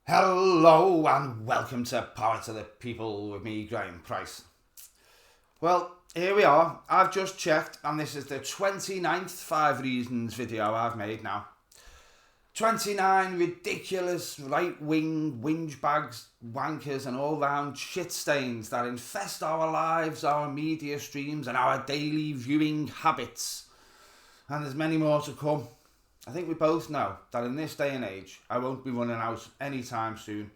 Hello and welcome to Power to the People with me, Graeme Pryce. Well, here we are. I've just checked and this is the 29th 5 Reasons video I've made now. 29 ridiculous right-wing whinge bags, wankers and all-round shit stains that infest our lives, our media streams and our daily viewing habits. And there's many more to come. I think we both know that in this day and age, I won't be running out anytime soon.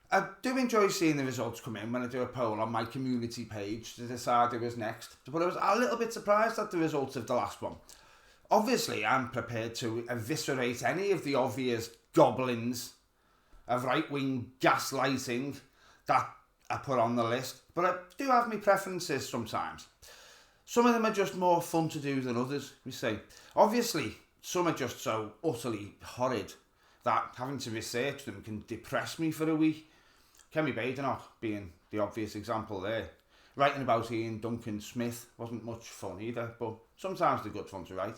I do enjoy seeing the results come in when I do a poll on my community page to decide who was next, but I was a little bit surprised at the results of the last one. Obviously, I'm prepared to eviscerate any of the obvious goblins of right-wing gaslighting that I put on the list, but I do have my preferences sometimes. Some of them are just more fun to do than others, we say. Obviously, some are just so utterly horrid that having to research them can depress me for a week. Kemi Badenoch being the obvious example there. Writing about Ian Duncan Smith wasn't much fun either, but sometimes they're good fun to write.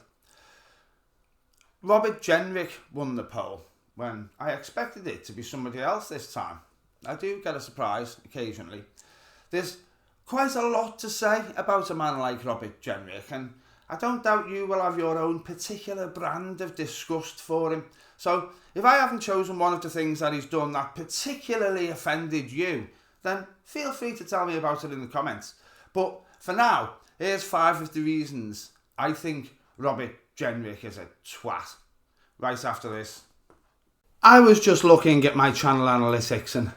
Robert Jenrick won the poll when I expected it to be somebody else this time. I do get a surprise occasionally. There's quite a lot to say about a man like Robert Jenrick, and I don't doubt you will have your own particular brand of disgust for him. So if I haven't chosen one of the things that he's done that particularly offended you, then feel free to tell me about it in the comments. But for now, here's 5 of the reasons I think Robert Jenrick is a twat. Right after this. I was just looking at my channel analytics and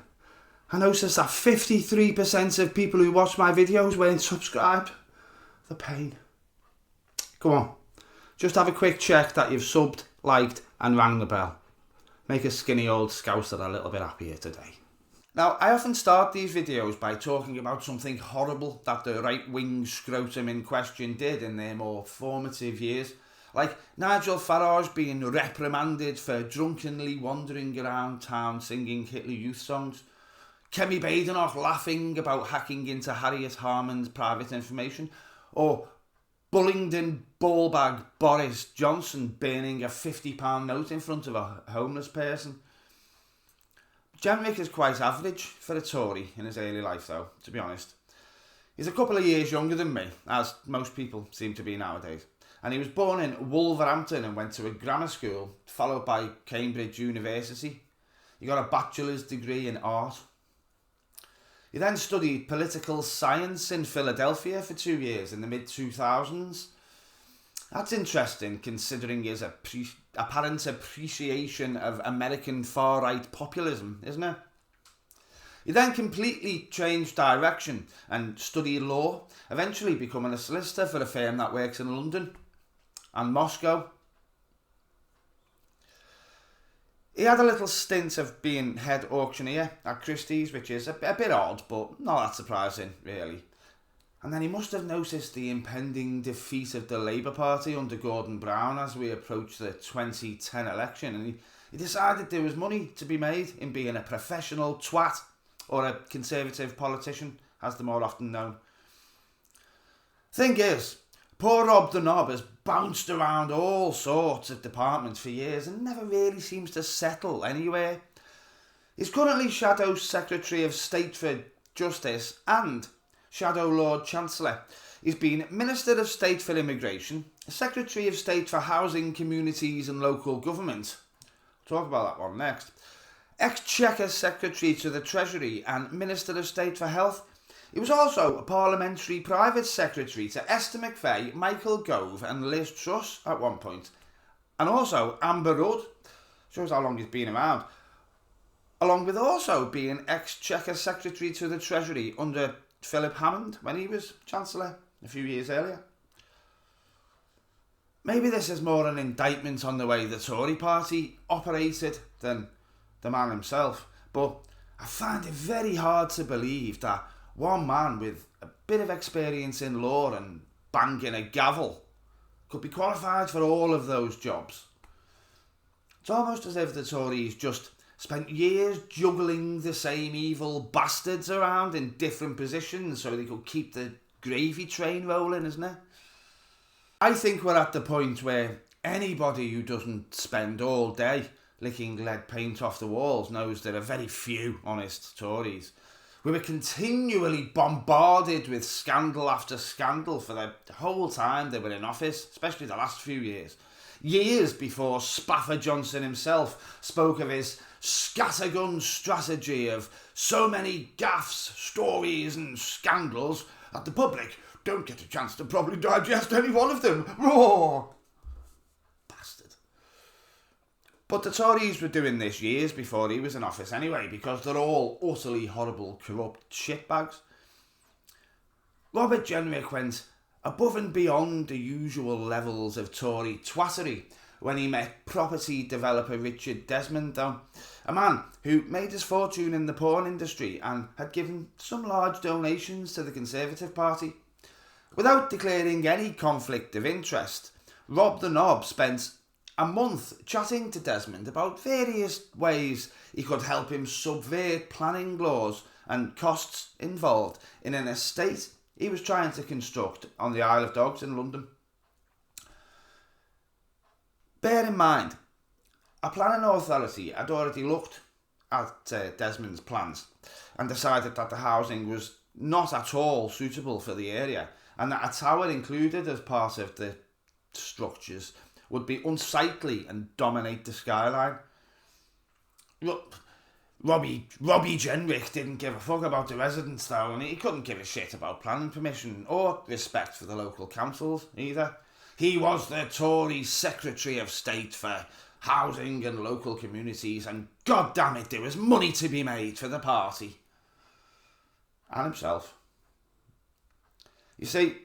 I noticed that 53% of people who watch my videos weren't subscribed. The pain. Come on, just have a quick check that you've subbed, liked and rang the bell. Make a skinny old scouser a little bit happier today. Now, I often start these videos by talking about something horrible that the right-wing scrotum in question did in their more formative years. Like Nigel Farage being reprimanded for drunkenly wandering around town singing Hitler Youth songs. Kemi Badenoch laughing about hacking into Harriet Harman's private information. Or Bullingdon ballbag Boris Johnson burning a £50 note in front of a homeless person. Jenrick is quite average for a Tory in his early life though, to be honest. He's a couple of years younger than me, as most people seem to be nowadays. And he was born in Wolverhampton and went to a grammar school, followed by Cambridge University. He got a bachelor's degree in art. He then studied political science in Philadelphia for 2 years in the mid-2000s. That's interesting considering his apparent appreciation of American far-right populism, isn't it? He then completely changed direction and studied law, eventually becoming a solicitor for a firm that works in London and Moscow. He had a little stint of being head auctioneer at Christie's, which is a bit odd, but not that surprising, really. And then he must have noticed the impending defeat of the Labour Party under Gordon Brown as we approached the 2010 election, and he decided there was money to be made in being a professional twat, or a Conservative politician, as they're more often known. Thing is, poor Rob the Knob has bounced around all sorts of departments for years and never really seems to settle anywhere. He's currently Shadow Secretary of State for Justice and Shadow Lord Chancellor. He's been Minister of State for Immigration, Secretary of State for Housing, Communities and Local Government. We'll talk about that one next. Exchequer Secretary to the Treasury and Minister of State for Health. He was also a Parliamentary Private Secretary to Esther McVey, Michael Gove and Liz Truss at one point. And also Amber Rudd. Shows how long he's been around. Along with also being Exchequer Secretary to the Treasury under Philip Hammond when he was Chancellor a few years earlier. Maybe this is more an indictment on the way the Tory party operated than the man himself, but I find it very hard to believe that one man with a bit of experience in law and banging a gavel could be qualified for all of those jobs. It's almost as if the Tories just spent years juggling the same evil bastards around in different positions so they could keep the gravy train rolling, isn't it? I think we're at the point where anybody who doesn't spend all day licking lead paint off the walls knows there are very few honest Tories. We were continually bombarded with scandal after scandal for the whole time they were in office, especially the last few years. Years before Spaffer Johnson himself spoke of his scattergun strategy of so many gaffes, stories and scandals that the public don't get a chance to properly digest any one of them. Roar! Bastard. But the Tories were doing this years before he was in office anyway, because they're all utterly horrible, corrupt shitbags. Robert Jenrick went above and beyond the usual levels of Tory twattery when he met property developer Richard Desmond, though, a man who made his fortune in the porn industry and had given some large donations to the Conservative Party. Without declaring any conflict of interest, Rob the Knob spent a month chatting to Desmond about various ways he could help him subvert planning laws and costs involved in an estate he was trying to construct on the Isle of Dogs in London. Bear in mind, a planning authority had already looked at Desmond's plans and decided that the housing was not at all suitable for the area, and that a tower included as part of the structures would be unsightly and dominate the skyline. Look, Robbie Jenrick didn't give a fuck about the residents though, and he couldn't give a shit about planning permission or respect for the local councils either. He was the Tory Secretary of State for Housing and Local Communities, and god damn it, there was money to be made for the party. And himself. You see,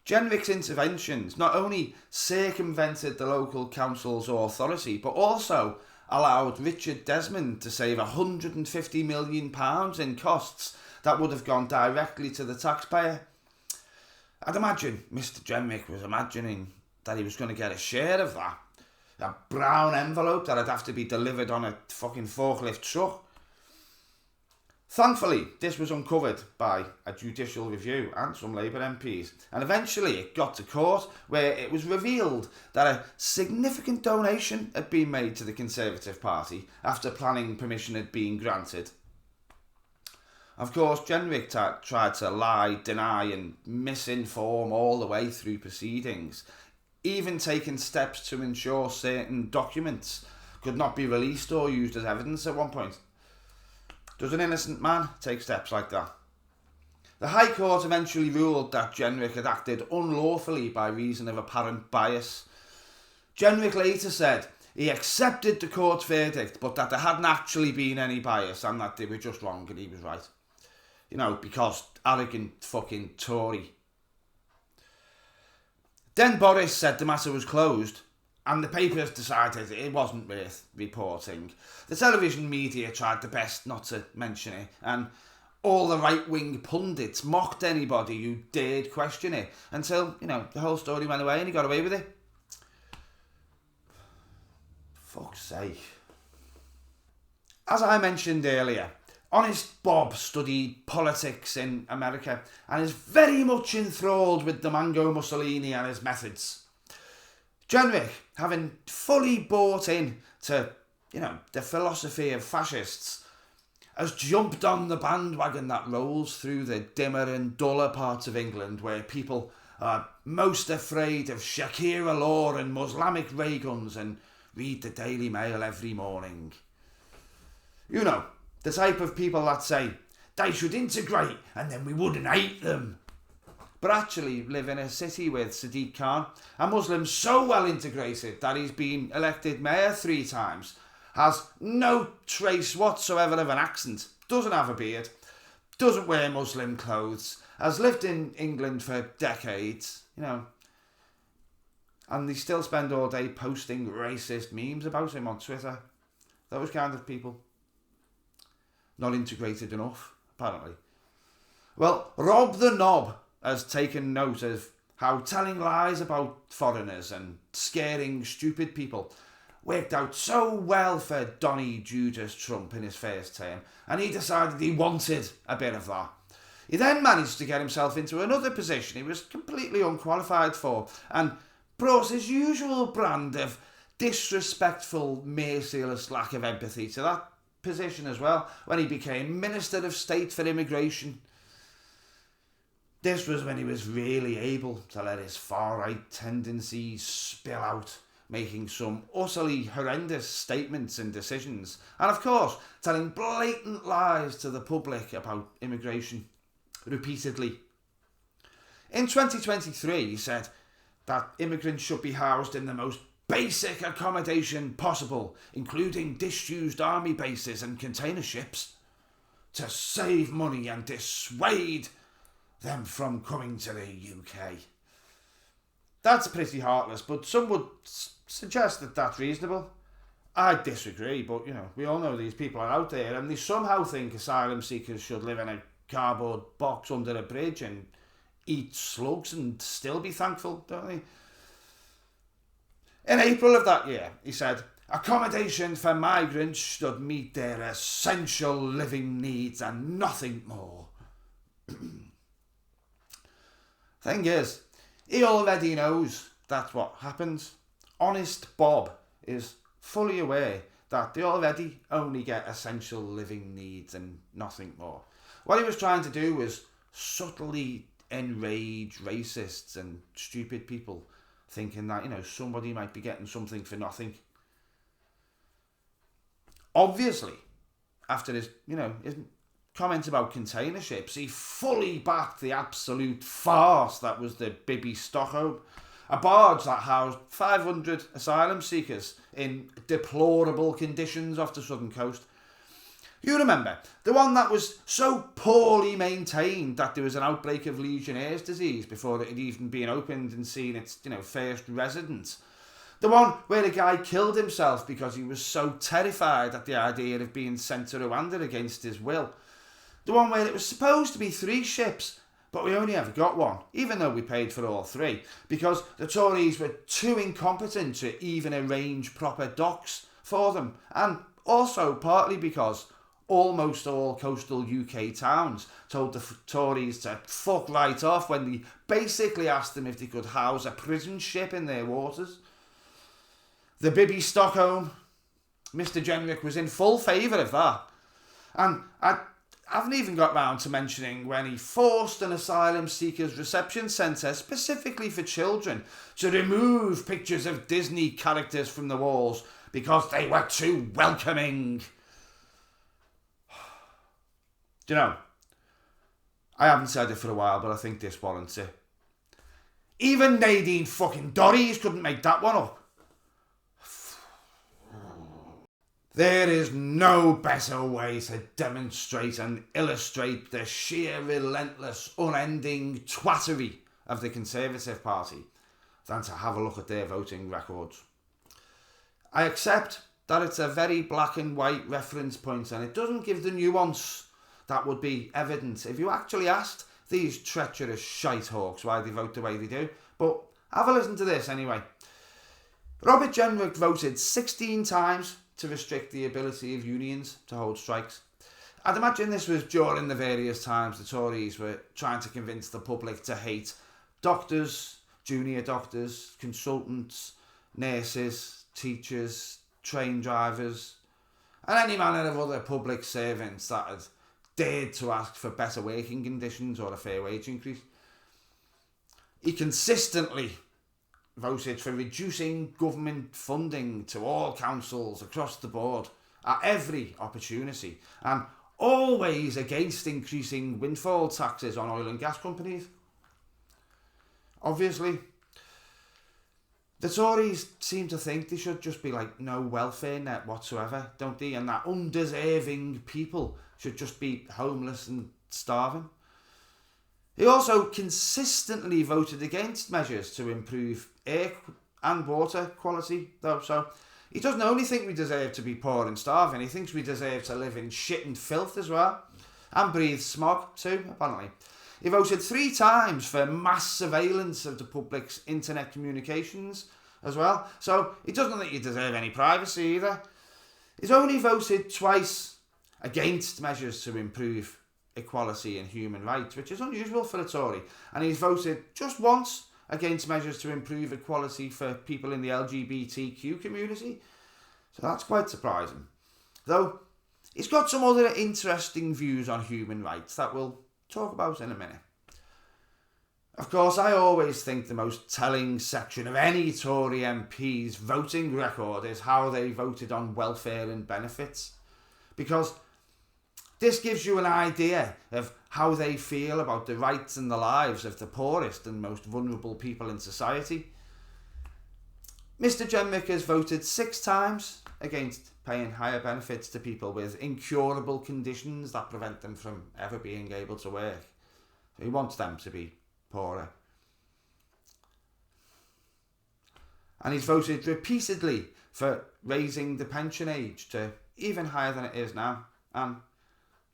Jenrick's interventions not only circumvented the local council's authority, but also allowed Richard Desmond to save £150 million in costs that would have gone directly to the taxpayer. I'd imagine Mr. Jenrick was imagining that he was going to get a share of that. A brown envelope that'd have to be delivered on a fucking forklift truck. Thankfully, this was uncovered by a judicial review and some Labour MPs, and eventually it got to court where it was revealed that a significant donation had been made to the Conservative Party after planning permission had been granted. Of course, Jenrick tried to lie, deny and misinform all the way through proceedings, even taking steps to ensure certain documents could not be released or used as evidence at one point. Does an innocent man take steps like that? The High Court eventually ruled that Jenrick had acted unlawfully by reason of apparent bias. Jenrick later said he accepted the court's verdict, but that there hadn't actually been any bias and that they were just wrong and he was right. You know, because arrogant fucking Tory. Then Boris said the matter was closed, and the papers decided it wasn't worth reporting. The television media tried their best not to mention it, and all the right-wing pundits mocked anybody who dared question it, until, you know, the whole story went away and he got away with it. Fuck's sake. As I mentioned earlier, Honest Bob studied politics in America and is very much enthralled with the Mango Mussolini and his methods. Jenrick, having fully bought in to, you know, the philosophy of fascists, has jumped on the bandwagon that rolls through the dimmer and duller parts of England where people are most afraid of Sharia law and Muslimic ray guns and read the Daily Mail every morning. You know, the type of people that say, they should integrate and then we wouldn't hate them. But actually live in a city with Sadiq Khan, a Muslim so well integrated that he's been elected mayor 3 times, has no trace whatsoever of an accent, doesn't have a beard, doesn't wear Muslim clothes, has lived in England for decades, you know, and they still spend all day posting racist memes about him on Twitter. Those kind of people. Not integrated enough, apparently. Well, Rob the Knob has taken note of how telling lies about foreigners and scaring stupid people worked out so well for Donny Judas Trump in his first term, and he decided he wanted a bit of that. He then managed to get himself into another position he was completely unqualified for, and brought his usual brand of disrespectful, merciless lack of empathy to that position as well when he became Minister of State for Immigration. This was when he was really able to let his far-right tendencies spill out, making some utterly horrendous statements and decisions, and of course telling blatant lies to the public about immigration repeatedly. In 2023 he said that immigrants should be housed in the most basic accommodation possible, including disused army bases and container ships, to save money and dissuade them from coming to the UK. That's pretty heartless, but some would suggest that that's reasonable. I disagree, but we all know these people are out there and they somehow think asylum seekers should live in a cardboard box under a bridge and eat slugs and still be thankful, don't they? In April of that year, he said, accommodation for migrants should meet their essential living needs and nothing more. Thing is, he already knows that's what happens. Honest Bob is fully aware that they already only get essential living needs and nothing more. What he was trying to do was subtly enrage racists and stupid people, thinking that, somebody might be getting something for nothing. Obviously, after his comment about container ships, he fully backed the absolute farce that was the Bibby Stockholm, a barge that housed 500 asylum seekers in deplorable conditions off the southern coast. You remember, the one that was so poorly maintained that there was an outbreak of Legionnaire's disease before it had even been opened and seen its, first residents. The one where a guy killed himself because he was so terrified at the idea of being sent to Rwanda against his will. The one where it was supposed to be 3 ships, but we only ever got 1, even though we paid for all 3, because the Tories were too incompetent to even arrange proper docks for them, and also partly because almost all coastal UK towns told the Tories to fuck right off when they basically asked them if they could house a prison ship in their waters. The Bibby Stockholm, Mr. Jenrick was in full favour of that. And I haven't even got round to mentioning when he forced an asylum seekers reception centre specifically for children to remove pictures of Disney characters from the walls because they were too welcoming. Do you know, I haven't said it for a while, but I think this warrants it. Even Nadine fucking Dorries couldn't make that one up. There is no better way to demonstrate and illustrate the sheer, relentless, unending twattery of the Conservative Party than to have a look at their voting records. I accept that it's a very black and white reference point and it doesn't give the nuance that would be evident if you actually asked these treacherous shitehawks why they vote the way they do. But have a listen to this anyway. Robert Jenrick voted 16 times to restrict the ability of unions to hold strikes. I'd imagine this was during the various times the Tories were trying to convince the public to hate doctors, junior doctors, consultants, nurses, teachers, train drivers, and any manner of other public servants that had dared to ask for better working conditions or a fair wage increase. He consistently voted for reducing government funding to all councils across the board at every opportunity, and always against increasing windfall taxes on oil and gas companies. Obviously, the Tories seem to think there should just be no welfare net whatsoever, don't they? And that undeserving people should just be homeless and starving. He also consistently voted against measures to improve air and water quality, though. So he doesn't only think we deserve to be poor and starving, he thinks we deserve to live in shit and filth as well. And breathe smog too, apparently. He voted 3 times for mass surveillance of the public's internet communications as well. So he doesn't think you deserve any privacy either. He's only voted twice against measures to improve equality and human rights, which is unusual for a Tory. And he's voted just once against measures to improve equality for people in the LGBTQ community. So that's quite surprising. Though, he's got some other interesting views on human rights that we'll talk about in a minute. Of course, I always think the most telling section of any Tory MP's voting record is how they voted on welfare and benefits. Because this gives you an idea of how they feel about the rights and the lives of the poorest and most vulnerable people in society. Mr. Jenrick has voted 6 times against paying higher benefits to people with incurable conditions that prevent them from ever being able to work. He wants them to be poorer. And he's voted repeatedly for raising the pension age to even higher than it is now. And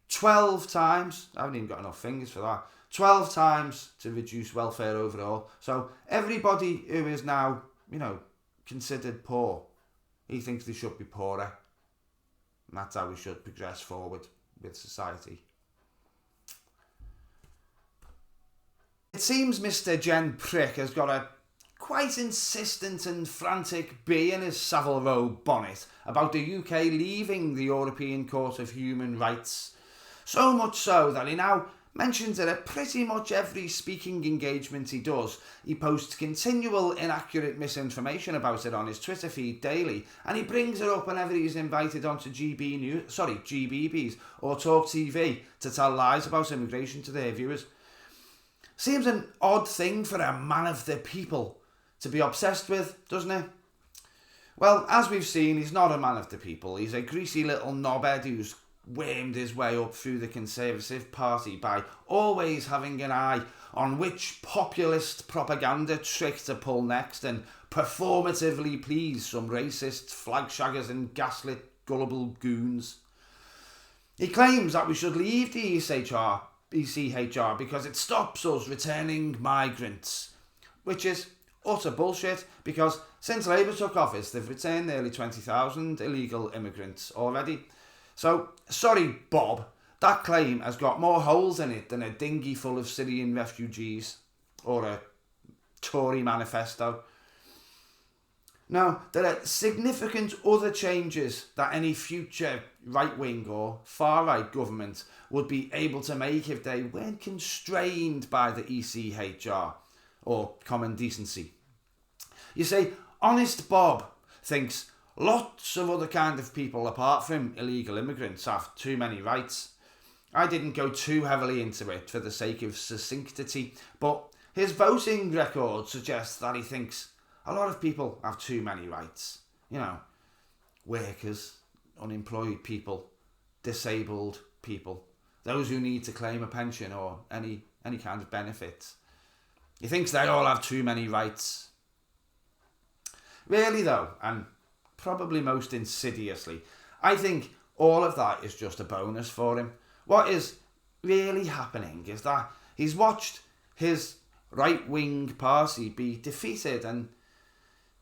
12 times, I haven't even got enough fingers for that, 12 times to reduce welfare overall. So everybody who is now, considered poor, he thinks they should be poorer. And that's how we should progress forward with society. It seems Mr. Jenrick has got a quite insistent and frantic bee in his Savile Row bonnet about the UK leaving the European Court of Human Rights. So much so that he now mentions it at pretty much every speaking engagement he does. He posts continual inaccurate misinformation about it on his Twitter feed daily, and he brings it up whenever he's invited onto GBBs or Talk TV to tell lies about immigration to their viewers. Seems an odd thing for a man of the people to be obsessed with, doesn't it? Well, as we've seen, he's not a man of the people. He's a greasy little knobhead who's wormed his way up through the Conservative Party by always having an eye on which populist propaganda trick to pull next and performatively please some racists, flag-shaggers and gaslit gullible goons. He claims that we should leave the ECHR because it stops us returning migrants, which is utter bullshit because since Labour took office they've returned nearly 20,000 illegal immigrants already. So, sorry Bob, that claim has got more holes in it than a dinghy full of Syrian refugees or a Tory manifesto. Now, there are significant other changes that any future right-wing or far-right government would be able to make if they weren't constrained by the ECHR or common decency. You see, honest Bob thinks lots of other kind of people apart from illegal immigrants have too many rights. I didn't go too heavily into it for the sake of succinctity, but his voting record suggests that he thinks a lot of people have too many rights. Workers, unemployed people, disabled people, those who need to claim a pension or any kind of benefits. He thinks they all have too many rights. Really though, and probably most insidiously, I think all of that is just a bonus for him. What is really happening is that he's watched his right-wing party be defeated and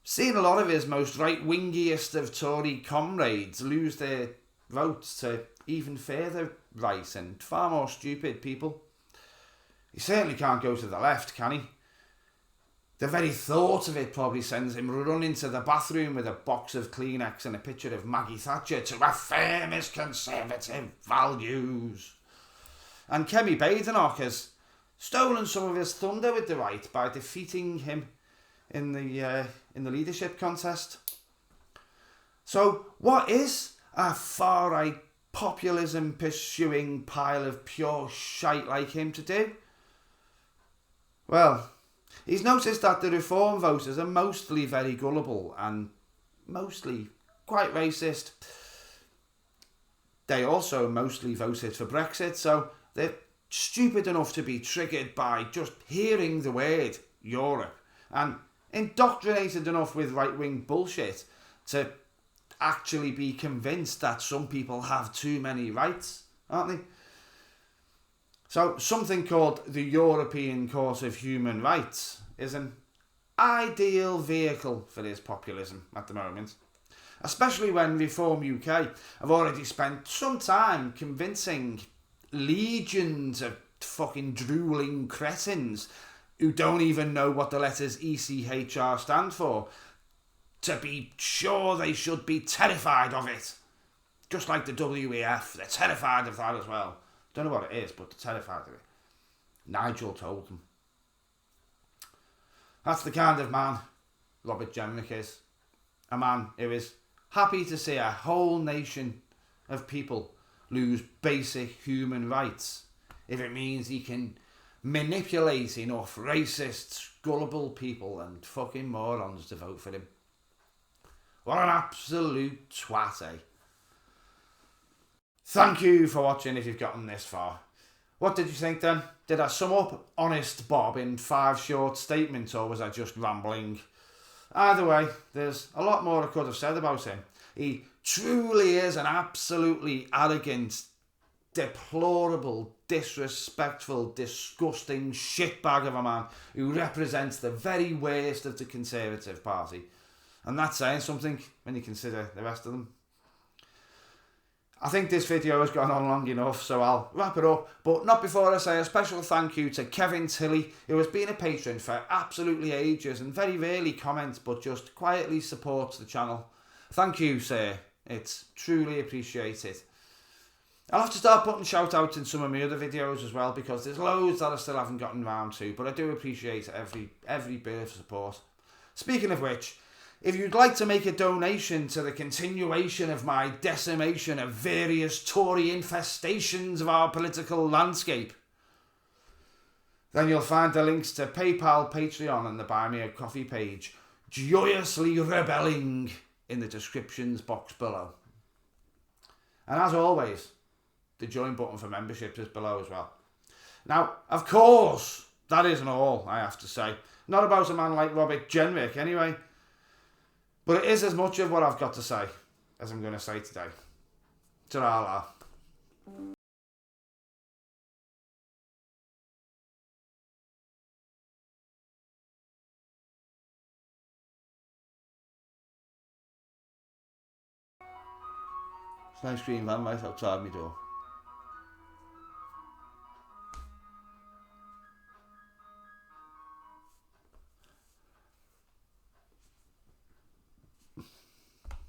seen a lot of his most right-wingiest of Tory comrades lose their votes to even further right and far more stupid people. He certainly can't go to the left, can he? The very thought of it probably sends him running to the bathroom with a box of Kleenex and a picture of Maggie Thatcher to affirm his conservative values. And Kemi Badenoch has stolen some of his thunder with the right by defeating him in the leadership contest. So what is a far-right populism pursuing pile of pure shite like him to do? Well, he's noticed that the Reform voters are mostly very gullible and mostly quite racist. They also mostly voted for Brexit, so they're stupid enough to be triggered by just hearing the word Europe and indoctrinated enough with right-wing bullshit to actually be convinced that some people have too many rights, aren't they? So something called the European Court of Human Rights is an ideal vehicle for this populism at the moment, especially when Reform UK have already spent some time convincing legions of fucking drooling cretins who don't even know what the letters ECHR stand for, to be sure they should be terrified of it. Just like the WEF, they're terrified of that as well. Don't know what it is, but they're terrified of it. Nigel told them. That's the kind of man Robert Jenrick is. A man who is happy to see a whole nation of people lose basic human rights if it means he can manipulate enough racist, gullible people and fucking morons to vote for him. What an absolute twat, eh? Thank you for watching if you've gotten this far. What did you think then? Did I sum up Honest Bob in 5 short statements, or was I just rambling? Either way, there's a lot more I could have said about him. He truly is an absolutely arrogant, deplorable, disrespectful, disgusting shitbag of a man who represents the very worst of the Conservative Party. And that's saying something when you consider the rest of them. I think this video has gone on long enough, so I'll wrap it up, but not before I say a special thank you to Kevin Tilley, who has been a patron for absolutely ages and very rarely comments, but just quietly supports the channel. Thank you, sir. It's truly appreciated. I'll have to start putting shout outs in some of my other videos as well, because there's loads that I still haven't gotten round to, but I do appreciate every bit of support. Speaking of which, if you'd like to make a donation to the continuation of my decimation of various Tory infestations of our political landscape, then you'll find the links to PayPal, Patreon and the Buy Me a Coffee page joyously rebelling in the descriptions box below. And as always, the join button for memberships is below as well. Now, of course, that isn't all I have to say. Not about a man like Robert Jenrick anyway. But it is as much of what I've got to say as I'm going to say today. Ta-ra-la. It's an ice cream van right outside my door.